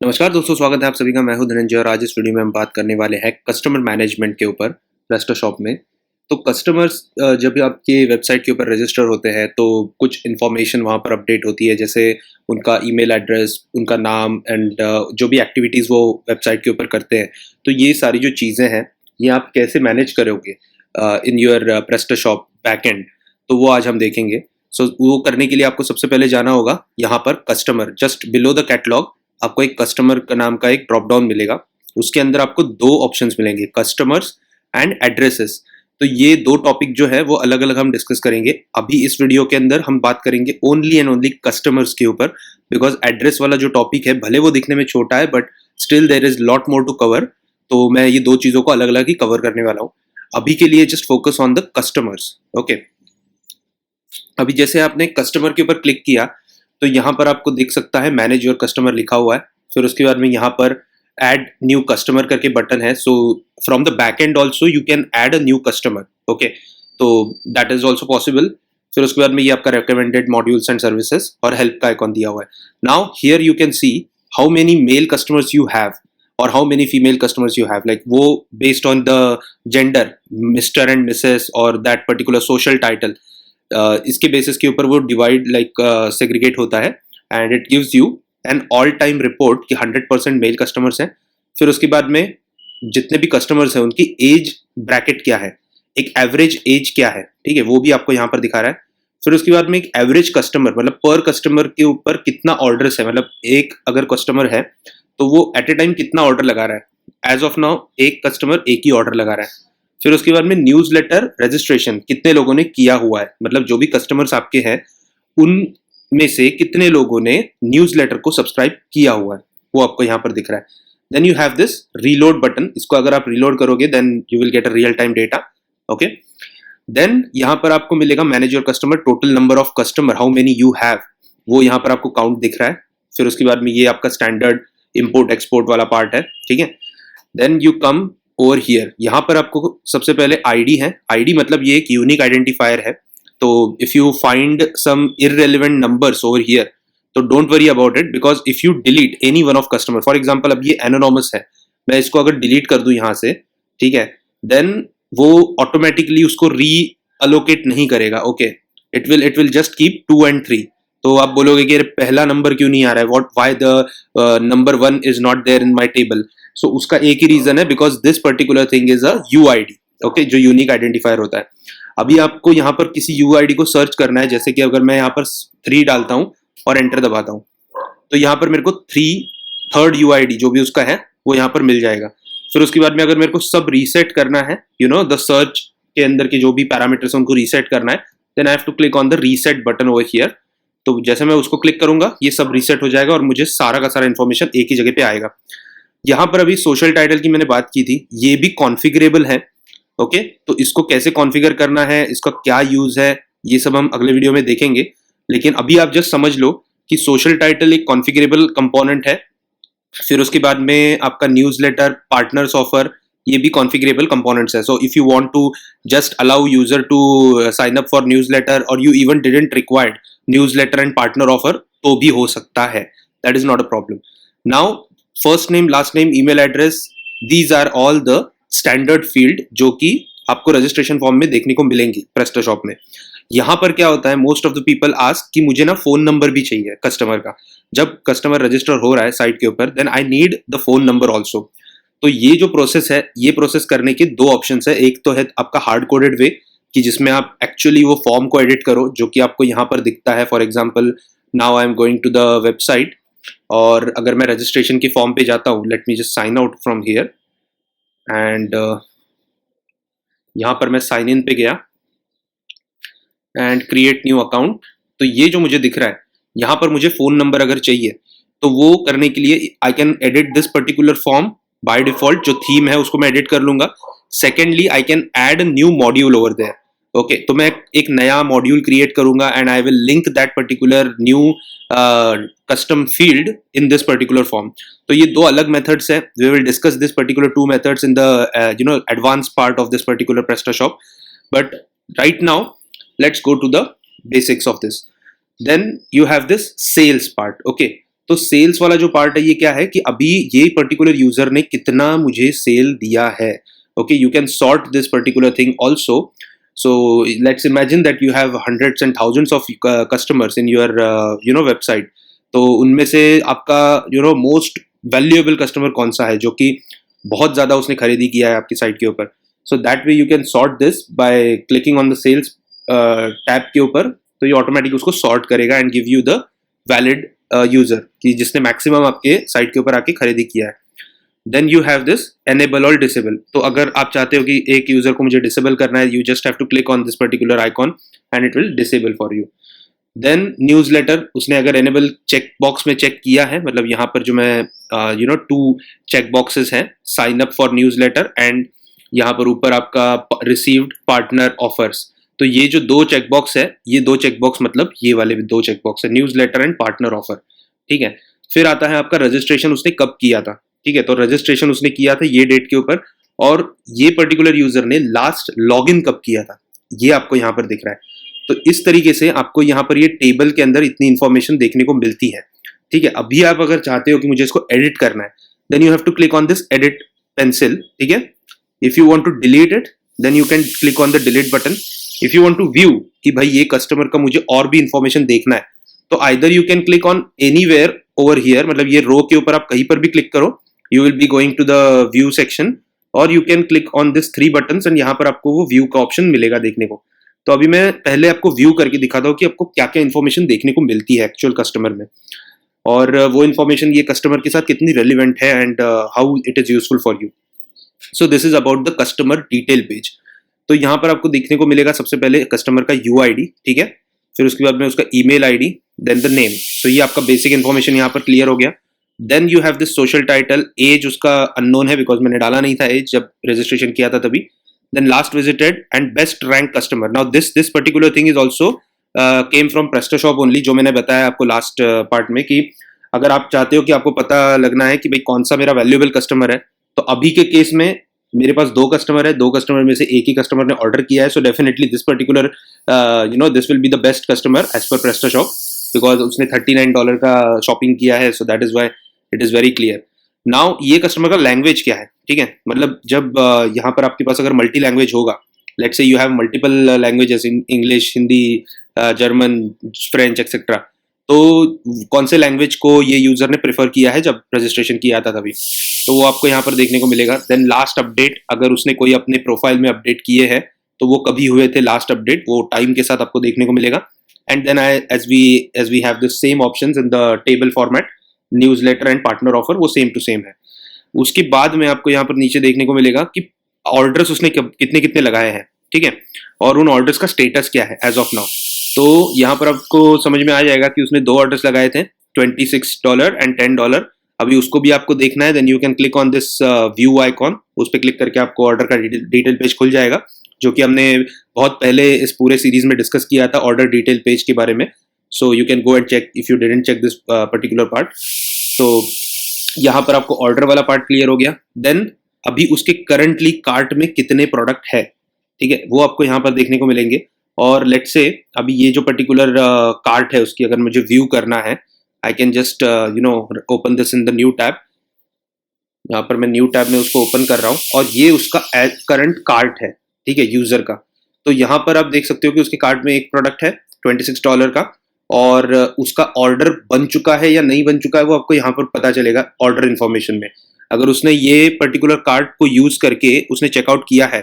नमस्कार दोस्तों, स्वागत है आप सभी का। मैं हूं धनंजय और आज इस वीडियो में हम बात करने वाले हैं कस्टमर मैनेजमेंट के ऊपर प्रेस्टोशॉप में। तो कस्टमर्स जब भी आपके वेबसाइट के ऊपर रजिस्टर होते हैं तो कुछ इन्फॉर्मेशन वहां पर अपडेट होती है, जैसे उनका ईमेल एड्रेस, उनका नाम एंड जो भी एक्टिविटीज़ वो वेबसाइट के ऊपर करते हैं। तो ये सारी जो चीज़ें हैं ये आप कैसे मैनेज करोगे इन योर प्रेस्टोशॉप बैकएंड, तो वो आज हम देखेंगे। सो वो करने के लिए आपको सबसे पहले जाना होगा यहाँ पर customer, just below the catalogue आपको एक कस्टमर का नाम का एक ड्रॉप डाउन मिलेगा। उसके अंदर आपको दो ऑप्शंस मिलेंगे, कस्टमर्स एंड एड्रेसेस। तो ये दो टॉपिक जो है वो अलग अलग हम डिस्कस करेंगे। अभी इस वीडियो के अंदर हम बात करेंगे ओनली एंड ओनली कस्टमर्स के ऊपर, बिकॉज एड्रेस वाला जो टॉपिक है भले वो दिखने में छोटा है but still there is lot more to cover. तो मैं ये दो चीज़ों को अलग अलग ही कवर करने वाला हूँ। अभी के लिए just focus on the customers. Okay, अभी जैसे आपने कस्टमर के ऊपर क्लिक किया तो यहाँ पर आपको दिख सकता है मैनेज योर कस्टमर लिखा हुआ है। फिर उसके बाद में यहाँ पर ऐड न्यू कस्टमर करके बटन है। So from the back end also you can add a new customer. Okay, तो दैट इज ऑल्सो पॉसिबल। फिर उसके बाद में ये आपका रिकमेंडेड मॉड्यूल्स एंड सर्विसेज और हेल्प का आइकॉन दिया हुआ है। Now here you can see how many male customers you have और how many female customers you have, like वो based on the gender, mister and mrs और that particular social title, इसके basis के ऊपर वो डिवाइड लाइक सेग्रीगेट होता है and it gives you an all time report कि 100% मेल कस्टमर्स हैं। फिर उसके बाद में जितने भी कस्टमर्स हैं उनकी एज ब्रैकेट क्या है, एक एवरेज एज क्या है, ठीक है, वो भी आपको यहाँ पर दिखा रहा है। फिर उसके बाद में एक एवरेज कस्टमर, मतलब पर कस्टमर के ऊपर कितना ऑर्डर्स है, मतलब एक अगर कस्टमर है तो वो एट ए टाइम कितना ऑर्डर लगा रहा है। एज ऑफ नाउ एक कस्टमर एक ही ऑर्डर लगा रहा है। फिर उसके बाद में न्यूज़लेटर रजिस्ट्रेशन कितने लोगों ने किया हुआ है, मतलब जो भी कस्टमर्स आपके हैं उनमें से कितने लोगों ने न्यूज़लेटर को सब्सक्राइब किया हुआ है, वो आपको यहाँ पर दिख रहा है। Then you have this reload button, इसको अगर आप रीलोड करोगे then you will get a real time data. Okay, then यहाँ पर आपको मिलेगा manage your customer, total number of customer, how many you have, वो यहाँ पर आपको काउंट दिख रहा है। फिर उसके बाद में ये आपका स्टैंडर्ड इम्पोर्ट एक्सपोर्ट वाला पार्ट है, ठीक है। Then you come over here, यहाँ पर आपको सबसे पहले आईडी है। आईडी मतलब ये एक यूनिक आइडेंटिफायर है। तो if you find some irrelevant numbers over here तो don't worry about it, because if you delete any one of customer, for example अब ये एनोनॉमस है, मैं इसको अगर डिलीट कर दूं यहाँ से, ठीक है, देन वो ऑटोमेटिकली उसको री अलोकेट नहीं करेगा। Okay, it will just keep 2 and 3। तो आप बोलोगे कि पहला नंबर क्यों नहीं आ रहा है, what why the number 1 is not there in my table. So उसका एक ही रीजन है, because this particular thing is a UID. Okay, जो यूनिक आइडेंटिफायर होता है। अभी आपको यहाँ पर किसी यूआईडी को सर्च करना है, जैसे कि अगर मैं यहाँ पर 3 डालता हूँ और एंटर दबाता हूँ तो यहाँ पर मेरे को थर्ड यूआईडी जो भी उसका है वो यहाँ पर मिल जाएगा। फिर उसके बाद में अगर मेरे को सब रीसेट करना है, यू नो द सर्च के अंदर के जो भी पैरामीटर्स उनको रीसेट करना है, then I have to click on the reset button over here. तो जैसे मैं उसको क्लिक करूंगा ये सब रीसेट हो जाएगा और मुझे सारा का सारा इन्फॉर्मेशन एक ही जगह पे आएगा। यहाँ पर अभी सोशल टाइटल की मैंने बात की थी, ये भी कॉन्फ़िगरेबल है। ओके, तो इसको कैसे कॉन्फ़िगर करना है, इसका क्या यूज है, ये सब हम अगले वीडियो में देखेंगे। लेकिन अभी आप जस्ट समझ लो कि सोशल टाइटल एक कॉन्फ़िगरेबल कंपोनेंट है। फिर उसके बाद में आपका न्यूज़लेटर, पार्टनर्स ऑफर, ये भी कॉन्फ़िगरेबल कंपोनेंट्स है। So if you want to just allow user to sign up for newsletter और you even didn't required newsletter and partner offer तो भी हो सकता है, that is not a problem. Now first name, last name, email address, these are all the standard field जो कि आपको registration form में देखने को मिलेंगी प्रेस्टोशॉप में। यहाँ पर क्या होता है, most of the people ask कि मुझे ना फोन नंबर भी चाहिए कस्टमर का। जब कस्टमर रजिस्टर हो रहा है साइट के ऊपर then I need the phone number also. तो ये जो प्रोसेस है, ये प्रोसेस करने के दो ऑप्शन है। एक तो है आपका हार्ड कोडेड वे कि जिसमें आप एक्चुअली वो फॉर्म को एडिट करो, जो कि आपको यहाँ पर दिखता है। For example now I am going to the website और अगर मैं रजिस्ट्रेशन के फॉर्म पे जाता हूँ, let me just sign out from here and यहाँ पर मैं साइन इन पे गया एंड क्रिएट न्यू अकाउंट। तो ये जो मुझे दिख रहा है यहाँ पर मुझे फोन नंबर अगर चाहिए तो वो करने के लिए I can edit this particular form by default. जो थीम है उसको मैं एडिट कर लूंगा। Secondly I can add new module over there. Okay, तो मैं एक नया मॉड्यूल क्रिएट करूंगा and I will link that particular new custom field in this particular form. तो ये दो अलग मेथड्स है। We will discuss this particular 2 methods in the advance part of this particular PrestaShop, but right now let's go to the basics of this. Then you have this sales part. Okay, तो sales वाला जो part है ये क्या है कि अभी ये पर्टिकुलर यूजर ने कितना मुझे सेल दिया है. Okay, you can sort this particular thing also. So let's imagine that you have hundreds and thousands of customers in your website. तो उनमें से आपका मोस्ट वैल्यूएबल कस्टमर कौन सा है जो कि बहुत ज़्यादा उसने खरीदी किया है आपकी साइट के ऊपर. So that way you can sort this by clicking on the sales tab के ऊपर. तो ये ऑटोमेटिक उसको सॉर्ट करेगा and give you the valid user कि जिसने मैक्सिमम आपके साइट के ऊपर आके खरीदी किया है. Then you have this enable और डिसेबल. तो अगर आप चाहते हो कि एक यूजर को मुझे डिसेबल करना है, you just have to click on this particular icon and it will disable for you. Then newsletter, उसने अगर एनेबल चेक बॉक्स में चेक किया है, मतलब यहाँ पर जो मैं 2 चेक बॉक्सेस हैं, sign up for newsletter and यहाँ पर ऊपर आपका रिसीव्ड पार्टनर ऑफर्स. तो ये जो 2 चेक बॉक्स है, ये 2 चेक बॉक्स मतलब ये वाले 2 चेक बॉक्स है, न्यूज़लेटर एंड पार्टनर ऑफर. ठीक है. फिर आता है आपका रजिस्ट्रेशन उसने कब किया था. ठीक है, तो रजिस्ट्रेशन उसने किया था ये डेट के ऊपर, और ये पर्टिकुलर यूजर ने लास्ट लॉगिन कब किया था, ये आपको यहाँ पर दिख रहा है. तो इस तरीके से आपको यहाँ पर ये टेबल के अंदर इतनी इंफॉर्मेशन देखने को मिलती है. ठीक है. अभी आप अगर चाहते हो कि मुझे इसको एडिट करना है, then you have to click on this edit pencil. ठीक है. If you want to delete it, then you can click on the delete button. If you want to view कि भाई ये कस्टमर का मुझे और भी इंफॉर्मेशन देखना है, तो either you can click on anywhere over here, मतलब ये रो के ऊपर आप कहीं पर भी क्लिक करो, you will be going to the view section, और you can click on this 3 buttons and यहाँ पर आपको वो व्यू का ऑप्शन मिलेगा देखने को. तो अभी मैं पहले आपको व्यू करके दिखाता हूँ कि आपको क्या क्या इन्फॉर्मेशन देखने को मिलती है एक्चुअल कस्टमर में, और वो इन्फॉर्मेशन ये कस्टमर के साथ कितनी रेलिवेंट है and how it is useful for you. So this is about the customer detail page. तो यहाँ पर आपको देखने को मिलेगा सबसे पहले कस्टमर का UID. ठीक है. फिर उसके बाद में उसका email ID, then the name. तो ये आपका बेसिक इन्फॉर्मेशन यहाँ पर क्लियर हो गया. Then you have this social title. As उसका अननोन है बिकॉज मैंने डाला नहीं था एज जब रजिस्ट्रेशन किया था तभी. Then last visited and best rank customer. Now this particular thing is also came from PrestaShop only, जो मैंने बताया आपको लास्ट पार्ट में कि अगर आप चाहते हो कि आपको पता लगना है कि भाई कौन सा मेरा वैल्यूएबल कस्टमर है, तो अभी के केस में मेरे पास 2 कस्टमर है, 2 कस्टमर में से एक ही कस्टमर ने ऑर्डर किया है. So definitely this particular this will be the best customer as per PrestaShop because उसने $39 का शॉपिंग किया है. So that is why it is very clear. Now ये कस्टमर का लैंग्वेज क्या है. ठीक है. मतलब जब यहाँ पर आपके पास अगर मल्टी लैंग्वेज होगा, let's say you have multiple languages in English, Hindi, German, French etcetera, तो कौन से लैंग्वेज को ये यूजर ने प्रेफर किया है जब रजिस्ट्रेशन किया था तभी, तो वो आपको यहाँ पर देखने को मिलेगा. देन लास्ट अपडेट, अगर उसने कोई अपने प्रोफाइल में अपडेट किए हैं तो वो कभी हुए थे लास्ट अपडेट, वो टाइम के साथ आपको देखने को मिलेगा. And then as we have the same options in the table format, newsletter and partner offer वो सेम टू सेम है. उसके बाद में आपको यहाँ पर नीचे देखने को मिलेगा कि ऑर्डर्स उसने कितने कितने लगाए हैं. ठीक है. और उन ऑर्डर्स का स्टेटस क्या है एज ऑफ नाउ. तो यहाँ पर आपको समझ में आ जाएगा कि उसने 2 ऑर्डर्स लगाए थे, $26 एंड $10. अभी उसको भी आपको देखना है. Then you can click on this view icon. उस पर क्लिक करके आपको ऑर्डर का डिटेल पेज खुल जाएगा, जो कि हमने बहुत पहले इस पूरे सीरीज में डिस्कस किया था ऑर्डर डिटेल पेज के बारे में. So you can go and check if you didn't check this particular part. तो यहाँ पर आपको ऑर्डर वाला पार्ट क्लियर हो गया. देन अभी उसके करंटली कार्ट में कितने प्रोडक्ट है, ठीक है, वो आपको यहाँ पर देखने को मिलेंगे. और लेट्स से अभी ये जो पर्टिकुलर कार्ट है उसकी अगर मुझे व्यू करना है, I can just open this in the new tab. यहाँ पर मैं न्यू टैब में उसको ओपन कर रहा हूँ और ये उसका करंट कार्ट है. ठीक है, यूजर का. तो यहाँ पर आप देख सकते हो कि उसके कार्ट में एक प्रोडक्ट है $26 का, और उसका ऑर्डर बन चुका है या नहीं बन चुका है वो आपको यहाँ पर पता चलेगा ऑर्डर इन्फॉर्मेशन में. अगर उसने ये पर्टिकुलर कार्ट को यूज करके उसने चेकआउट किया है,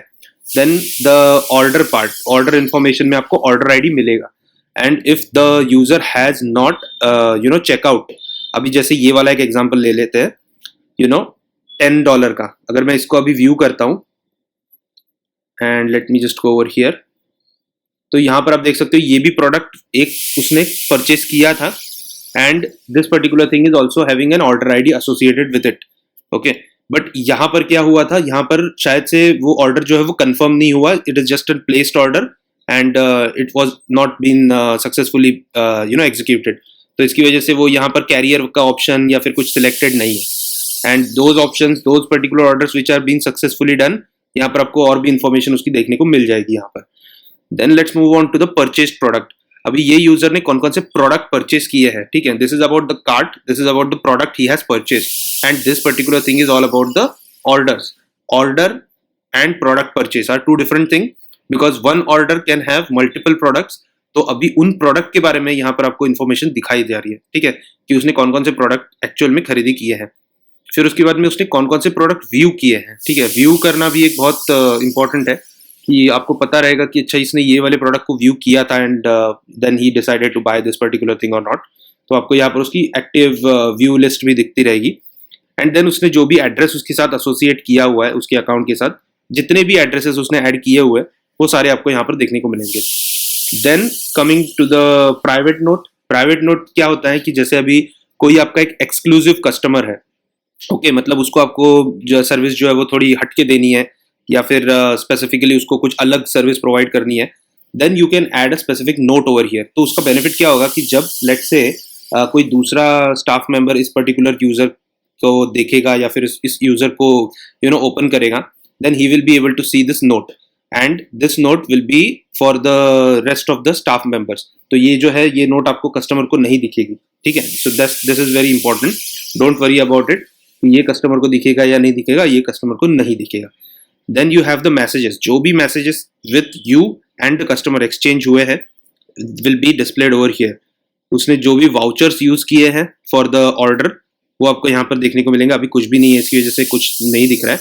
then the order part, order information में आपको ऑर्डर ID मिलेगा. And if the user has not checkout, अभी जैसे ये वाला एक एग्जांपल ले लेते हैं, $10 का, अगर मैं इसको अभी व्यू करता हूँ and let me just go over here, तो यहाँ पर आप देख सकते हो ये भी प्रोडक्ट एक उसने परचेस किया था, and this particular thing is also having an order ID associated with it. Okay. But यहाँ पर क्या हुआ था, यहाँ पर शायद से वो ऑर्डर जो है वो कंफर्म नहीं हुआ. It is just an placed order and it was not been successfully executed. तो इसकी वजह से वो यहाँ पर कैरियर का ऑप्शन या फिर कुछ सिलेक्टेड नहीं है. And those options, those particular orders which are been successfully done, यहाँ पर आपको और भी इंफॉर्मेशन उसकी देखने को मिल जाएगी यहाँ पर. Then let's move on to the purchased product. अभी ये यूजर ने कौन कौन से प्रोडक्ट परचेस किए हैं, ठीक है. This is about the cart, this is about the product he has purchase, and this particular thing is all about the orders. Order and product purchase are two different thing, because one order can have multiple products. तो अभी उन product के बारे में यहाँ पर आपको information दिखाई जा रही है, ठीक है, कि उसने कौन कौन से प्रोडक्ट एक्चुअल में खरीदी किए हैं. फिर उसके बाद में उसने कौन कौन से प्रोडक्ट व्यू किए हैं, ठीक है. व्यू करना भी एक बहुत इंपॉर्टेंट है कि आपको पता रहेगा कि अच्छा इसने ये वाले प्रोडक्ट को व्यू किया था and then he decided to buy this particular thing और नॉट. तो आपको यहाँ पर उसकी एक्टिव व्यू लिस्ट भी दिखती रहेगी. एंड देन उसने जो भी एड्रेस उसके साथ एसोसिएट किया हुआ है उसके अकाउंट के साथ, जितने भी एड्रेसेस उसने ऐड किए हुए वो सारे आपको यहाँ पर देखने को मिलेंगे. Then coming to the private note. Private note क्या होता है कि जैसे अभी कोई आपका एक एक्सक्लूसिव कस्टमर है, ओके, मतलब उसको आपको जो सर्विस जो है वो थोड़ी हटके देनी है या फिर स्पेसिफिकली उसको कुछ अलग सर्विस प्रोवाइड करनी है, then you can add a specific note over here. तो उसका बेनिफिट क्या होगा कि जब लेट से कोई दूसरा स्टाफ मेंबर इस पर्टिकुलर यूजर को देखेगा या फिर इस यूजर को ओपन करेगा, then he will be able to see this note and this note will be for the rest of the staff members. तो ये जो है ये नोट आपको कस्टमर को नहीं दिखेगी, ठीक है. So this is very important, don't worry about it, ये कस्टमर को दिखेगा या नहीं दिखेगा, ये कस्टमर को नहीं दिखेगा. Then you have the messages. जो भी messages with you and the customer exchange हुए हैं will be displayed over here. उसने जो भी वाउचर्स यूज किए हैं फॉर द ऑर्डर वो आपको यहाँ पर देखने को मिलेंगे. अभी कुछ भी नहीं है, इसकी वजह से कुछ नहीं दिख रहा है.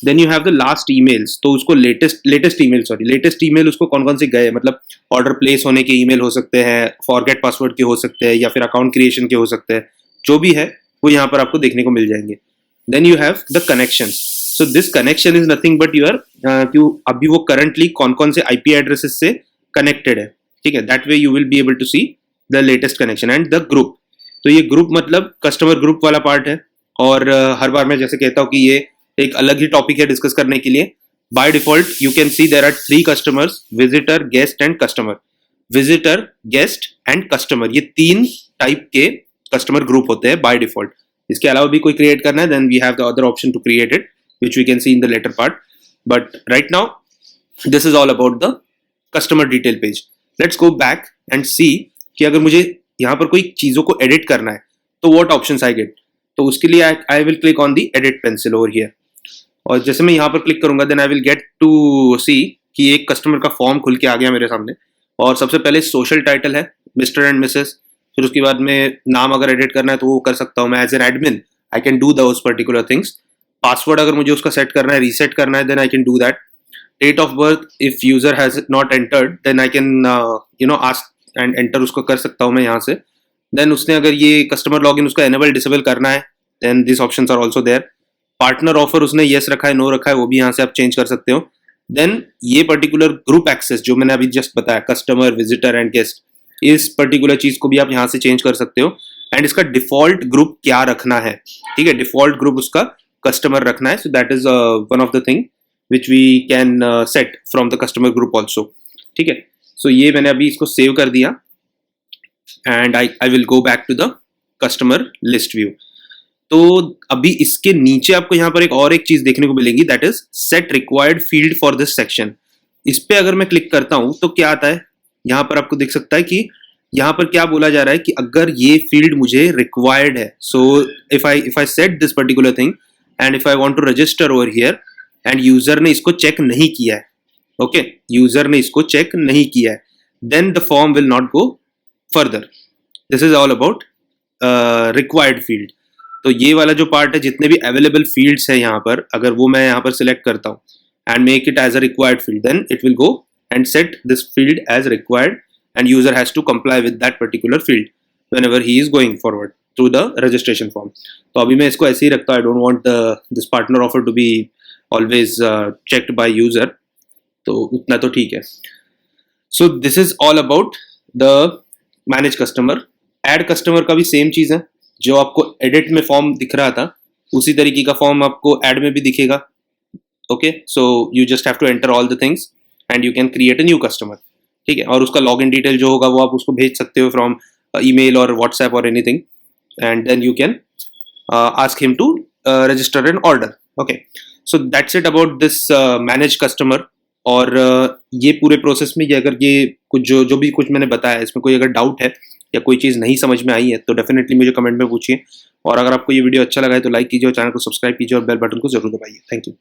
Then you have the last emails. तो उसको लेटेस्ट ईमेल उसको कौन कौन से गए, मतलब ऑर्डर प्लेस होने के ईमेल हो सकते हैं, फॉरगेट पासवर्ड के हो सकते हैं, या फिर अकाउंट क्रिएशन के हो सकते हैं, जो भी है वो यहाँ पर आपको देखने को मिल जाएंगे. Then you have the connections. So this connection is nothing but your कि अभी वो करंटली कौन कौन से आईपी एड्रेसेस से कनेक्टेड है, ठीक है. That way you will be able to see the latest connection. And the group. तो ये ग्रुप मतलब कस्टमर ग्रुप वाला पार्ट है, और हर बार मैं जैसे कहता हूँ कि ये एक अलग ही टॉपिक है डिस्कस करने के लिए. By default you can see there are 3 customers, visitor, guest and customer. Visitor, guest and customer, ये 3 टाइप के कस्टमर ग्रुप होते हैं बाय डिफॉल्ट. इसके अलावा भी कोई क्रिएट करना है then we have the other option to create it which we can see in the later part. But right now this is all about the customer detail page. Let's go back and see कि अगर मुझे यहाँ पर कोई चीजों को edit करना है तो व्हाट ऑप्शंस आई गेट. तो उसके लिए I will click on the edit pencil over here, और जैसे मैं यहाँ पर क्लिक करूंगा then I will get to see कि एक कस्टमर का फॉर्म खुल के आ गया मेरे सामने. और सबसे पहले सोशल टाइटल है मिस्टर एंड मिसेस. फिर उसके बाद में नाम अगर एडिट करना है तो वो कर सकता हूँ मैं as an admin, I can do those particular things. Password अगर मुझे उसका सेट करना है, रीसेट करना है, then I can do that. Date of birth if user has not entered then I can ask and enter उसको कर सकता हूँ मैं यहाँ से. देन उसने अगर ये कस्टमर लॉगिन उसका एनेबल डिसेबल करना है then this options are also there. Partner offer उसने येस रखा है, नो रखा है, वो भी यहाँ से आप चेंज कर सकते हो. देन ये पर्टिकुलर ग्रुप एक्सेस जो मैंने अभी जस्ट बताया, कस्टमर, विजिटर एंड गेस्ट, इस पर्टिकुलर चीज को भी आप यहाँ से चेंज कर सकते हो. एंड इसका डिफॉल्ट ग्रुप क्या रखना है, ठीक है, डिफॉल्ट ग्रुप उसका कस्टमर रखना है. So that is one of the thing which we can set from the customer group also, ठीक है. सो ये मैंने अभी इसको सेव कर दिया and I will go back to the customer list view. तो अभी इसके नीचे आपको यहाँ पर एक चीज देखने को मिलेगी, that is set required field for this section. इस पे अगर मैं क्लिक करता हूं तो क्या आता है, यहाँ पर आपको दिख सकता है कि यहाँ पर क्या बोला जा रहा है कि अगर ये फील्ड मुझे रिक्वायर्ड है, so if I set this particular thing and if I want to register over here and user ने इसको चेक नहीं किया है, ओके, यूजर ने इसको चेक नहीं किया है, then the form will not go further. This is all about required field. तो ये वाला जो पार्ट है, जितने भी अवेलेबल फील्ड्स है यहाँ पर, अगर वो मैं यहाँ पर सिलेक्ट करता हूँ and make it as a required field, then it will go and set this field as required and user has to comply with that particular field whenever he is going forward through the registration form. तो अभी मैं इसको ऐसे ही रखता हूँ. I don't want this partner offer to be always checked by user, तो उतना तो ठीक है. So this is all about the manage customer. Add customer का भी सेम चीज है, जो आपको एडिट में फॉर्म दिख रहा था उसी तरीके का फॉर्म आपको ऐड में भी दिखेगा, okay. So you just have to enter all the things and you can create a new customer, ठीक है. और उसका लॉगिन डिटेल जो होगा वो आप उसको भेज सकते हो फ्रॉम ईमेल और व्हाट्सएप और anything, and then you can ask him to register an order, okay. So that's it about this manage customer. और ये पूरे प्रोसेस में ये अगर ये कुछ जो भी कुछ मैंने बताया है, इसमें कोई अगर डाउट है या कोई चीज़ नहीं समझ में आई है तो डेफिनेटली मुझे कमेंट में पूछिए। और अगर आपको ये वीडियो अच्छा लगा है तो लाइक कीजिए और चैनल को सब्सक्राइब कीजिए और बेल बटन को ज़रूर दबाइए। Thank you.